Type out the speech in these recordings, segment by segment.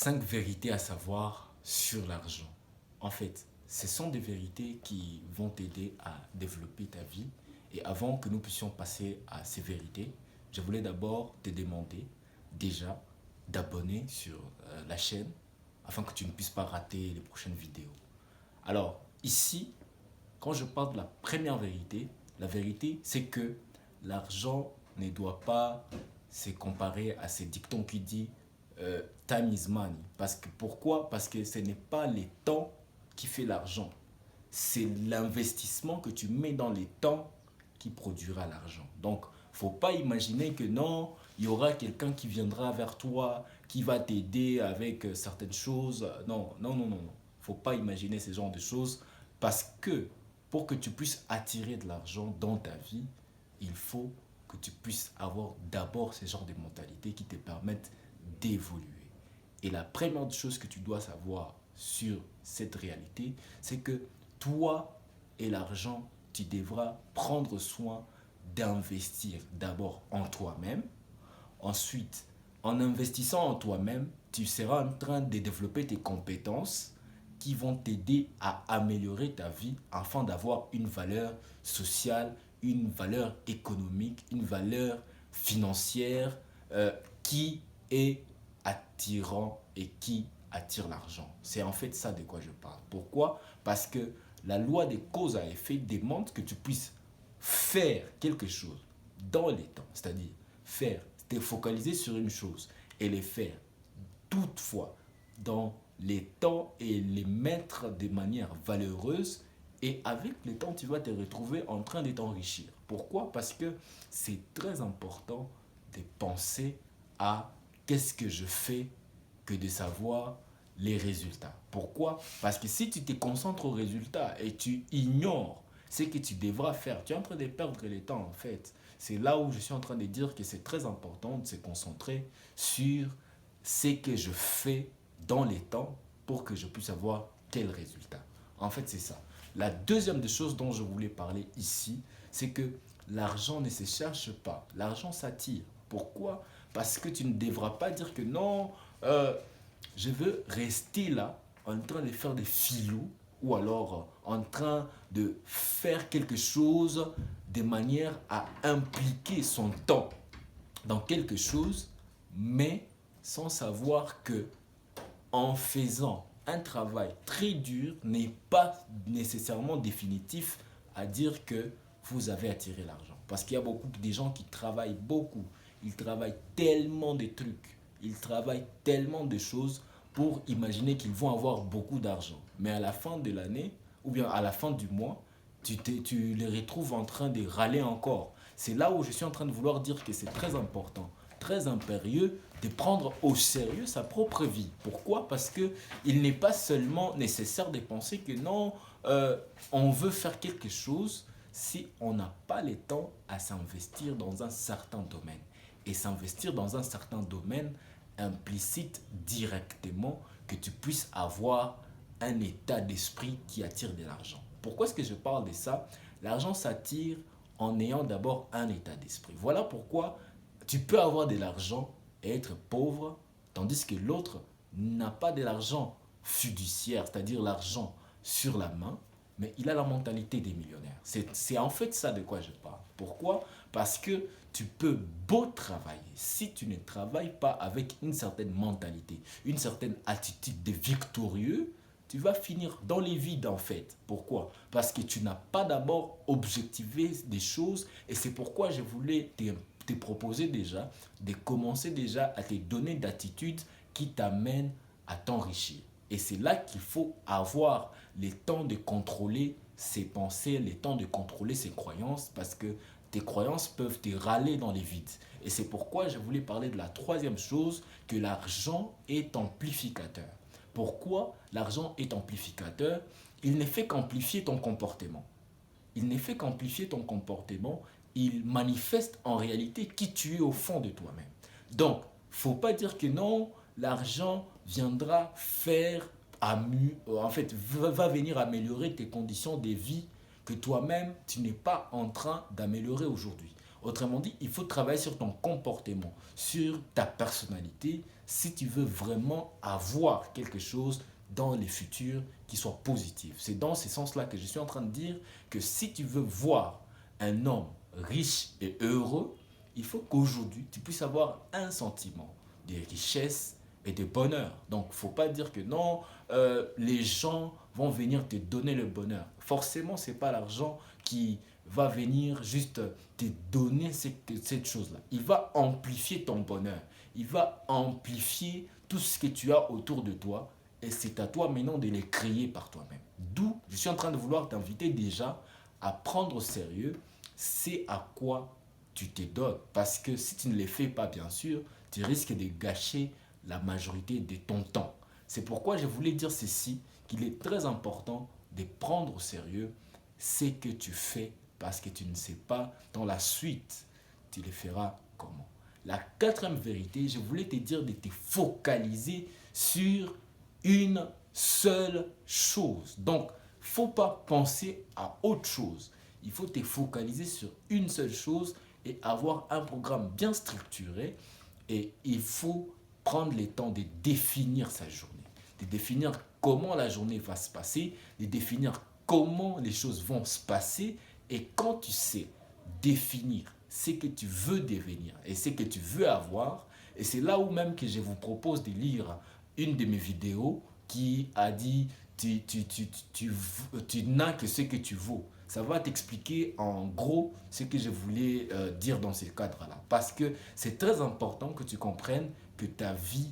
5 vérités à savoir sur l'argent. En fait, ce sont des vérités qui vont t'aider à développer ta vie. Et avant que nous puissions passer à ces vérités, je voulais d'abord te demander déjà d'abonner sur la chaîne afin que tu ne puisses pas rater les prochaines vidéos. Alors, ici, quand je parle de la première vérité, la vérité, c'est que l'argent ne doit pas se comparer à ces dictons qui disent time is money. Pourquoi? Parce que ce n'est pas les temps qui fait l'argent. C'est l'investissement que tu mets dans les temps qui produira l'argent. Donc, faut pas imaginer que non, il y aura quelqu'un qui viendra vers toi, qui va t'aider avec certaines choses. Non, non, non, non, non. Faut pas imaginer ce genre de choses parce que pour que tu puisses attirer de l'argent dans ta vie, il faut que tu puisses avoir d'abord ce genre de mentalité qui te permettent d'évoluer. Et la première chose que tu dois savoir sur cette réalité, c'est que toi et l'argent, tu devras prendre soin d'investir d'abord en toi-même. Ensuite, en investissant en toi-même, tu seras en train de développer tes compétences qui vont t'aider à améliorer ta vie afin d'avoir une valeur sociale, une valeur économique, une valeur financière qui est attirant et qui attire l'argent. C'est en fait ça de quoi je parle. Pourquoi? Parce que la loi des causes à effet demande que tu puisses faire quelque chose dans les temps, c'est-à-dire faire, te focaliser sur une chose et les faire toutefois dans les temps et les mettre de manière valeureuse et avec le temps tu vas te retrouver en train de t'enrichir. Pourquoi? Parce que c'est très important de penser à qu'est-ce que je fais que de savoir les résultats. Pourquoi? Parce que si tu te concentres aux résultats et tu ignores ce que tu devras faire, tu es en train de perdre le temps en fait. C'est là où je suis en train de dire que c'est très important de se concentrer sur ce que je fais dans les temps pour que je puisse avoir quel résultat. En fait, c'est ça. La deuxième des choses dont je voulais parler ici, c'est que l'argent ne se cherche pas. L'argent s'attire. Pourquoi? Parce que tu ne devras pas dire que non, je veux rester là en train de faire des filous ou alors en train de faire quelque chose de manière à impliquer son temps dans quelque chose, mais sans savoir que en faisant un travail très dur n'est pas nécessairement définitif à dire que vous avez attiré l'argent. Parce qu'il y a beaucoup de gens qui travaillent beaucoup. Ils travaillent tellement de trucs. Ils travaillent tellement de choses pour imaginer qu'ils vont avoir beaucoup d'argent. Mais à la fin de l'année, ou bien à la fin du mois, tu les retrouves en train de râler encore. C'est là où je suis en train de vouloir dire que c'est très important, très impérieux de prendre au sérieux sa propre vie. Pourquoi? Parce que il n'est pas seulement nécessaire de penser que non, on veut faire quelque chose si on n'a pas le temps à s'investir dans un certain domaine. Et s'investir dans un certain domaine implicite directement que tu puisses avoir un état d'esprit qui attire de l'argent. Pourquoi est-ce que je parle de ça? L'argent s'attire en ayant d'abord un état d'esprit. Voilà pourquoi tu peux avoir de l'argent et être pauvre, tandis que l'autre n'a pas de l'argent fiduciaire, c'est-à-dire l'argent sur la main, mais il a la mentalité des millionnaires. C'est en fait ça de quoi je parle. Pourquoi? Parce que tu peux beau travailler, si tu ne travailles pas avec une certaine mentalité, une certaine attitude de victorieux, tu vas finir dans les vides en fait. Pourquoi? Parce que tu n'as pas d'abord objectivé des choses et c'est pourquoi je voulais te proposer déjà de commencer déjà à te donner d'attitudes qui t'amènent à t'enrichir. Et c'est là qu'il faut avoir le temps de contrôler ses pensées, le temps de contrôler ses croyances parce que tes croyances peuvent te râler dans les vides. Et c'est pourquoi je voulais parler de la troisième chose, que l'argent est amplificateur. Pourquoi l'argent est amplificateur? Il ne fait qu'amplifier ton comportement. Il ne fait qu'amplifier ton comportement, il manifeste en réalité qui tu es au fond de toi-même. Donc, faut pas dire que non, l'argent viendra faire, en fait, va venir améliorer tes conditions de vie que toi-même, tu n'es pas en train d'améliorer aujourd'hui. Autrement dit, il faut travailler sur ton comportement, sur ta personnalité, si tu veux vraiment avoir quelque chose dans les futurs qui soit positif. C'est dans ce sens-là que je suis en train de dire que si tu veux voir un homme riche et heureux, il faut qu'aujourd'hui, tu puisses avoir un sentiment de richesse et de bonheur. Donc, il ne faut pas dire que non, les gens vont venir te donner le bonheur. Forcément, ce n'est pas l'argent qui va venir juste te donner cette chose-là. Il va amplifier ton bonheur. Il va amplifier tout ce que tu as autour de toi. Et c'est à toi maintenant de les créer par toi-même. D'où je suis en train de vouloir t'inviter déjà à prendre au sérieux c'est à quoi tu te donnes. Parce que si tu ne les fais pas, bien sûr, tu risques de gâcher la majorité de ton temps. C'est pourquoi je voulais dire ceci, qu'il est très important de prendre au sérieux ce que tu fais parce que tu ne sais pas dans la suite, tu le feras comment. La quatrième vérité, je voulais te dire de te focaliser sur une seule chose. Donc, il ne faut pas penser à autre chose. Il faut te focaliser sur une seule chose et avoir un programme bien structuré. Et il faut prendre le temps de définir sa journée, de définir comment la journée va se passer, de définir comment les choses vont se passer. Et quand tu sais définir ce que tu veux devenir et ce que tu veux avoir, et c'est là où même que je vous propose de lire une de mes vidéos qui a dit tu n'as que ce que tu vaux. Ça va t'expliquer en gros ce que je voulais dire dans ce cadre-là. Parce que c'est très important que tu comprennes que ta vie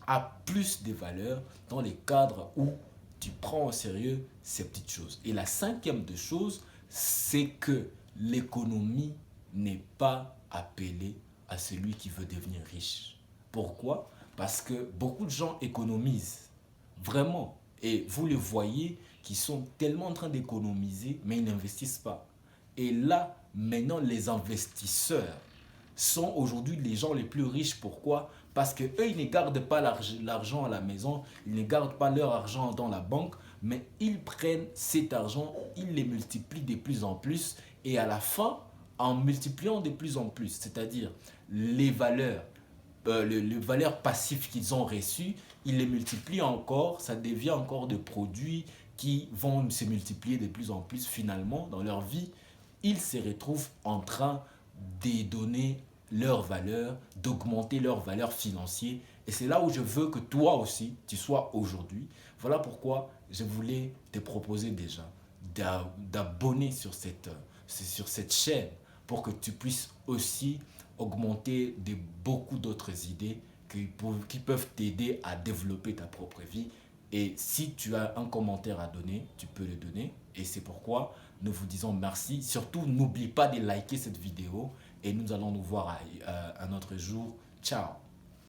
a plus de valeur dans les cadres où tu prends au sérieux ces petites choses. Et la cinquième de choses, c'est que l'économie n'est pas appelée à celui qui veut devenir riche. Pourquoi? Parce que beaucoup de gens économisent, vraiment. Et vous les voyez qui sont tellement en train d'économiser, mais ils n'investissent pas. Et là, maintenant, les investisseurs sont aujourd'hui les gens les plus riches. Pourquoi? Parce qu'eux, ils ne gardent pas l'argent à la maison, ils ne gardent pas leur argent dans la banque, mais ils prennent cet argent, ils les multiplient de plus en plus et à la fin, en multipliant de plus en plus, c'est-à-dire les valeurs, les valeurs passives qu'ils ont reçues, ils les multiplient encore, ça devient encore des produits qui vont se multiplier de plus en plus finalement dans leur vie. Ils se retrouvent en train de donner leur valeur, d'augmenter leur valeur financière. Et c'est là où je veux que toi aussi, tu sois aujourd'hui. Voilà pourquoi je voulais te proposer déjà d'abonner sur cette chaîne pour que tu puisses aussi augmenter beaucoup d'autres idées qui peuvent t'aider à développer ta propre vie. Et si tu as un commentaire à donner, tu peux le donner. Et c'est pourquoi nous vous disons merci. Surtout, n'oublie pas de liker cette vidéo et nous allons nous voir un autre jour. Ciao!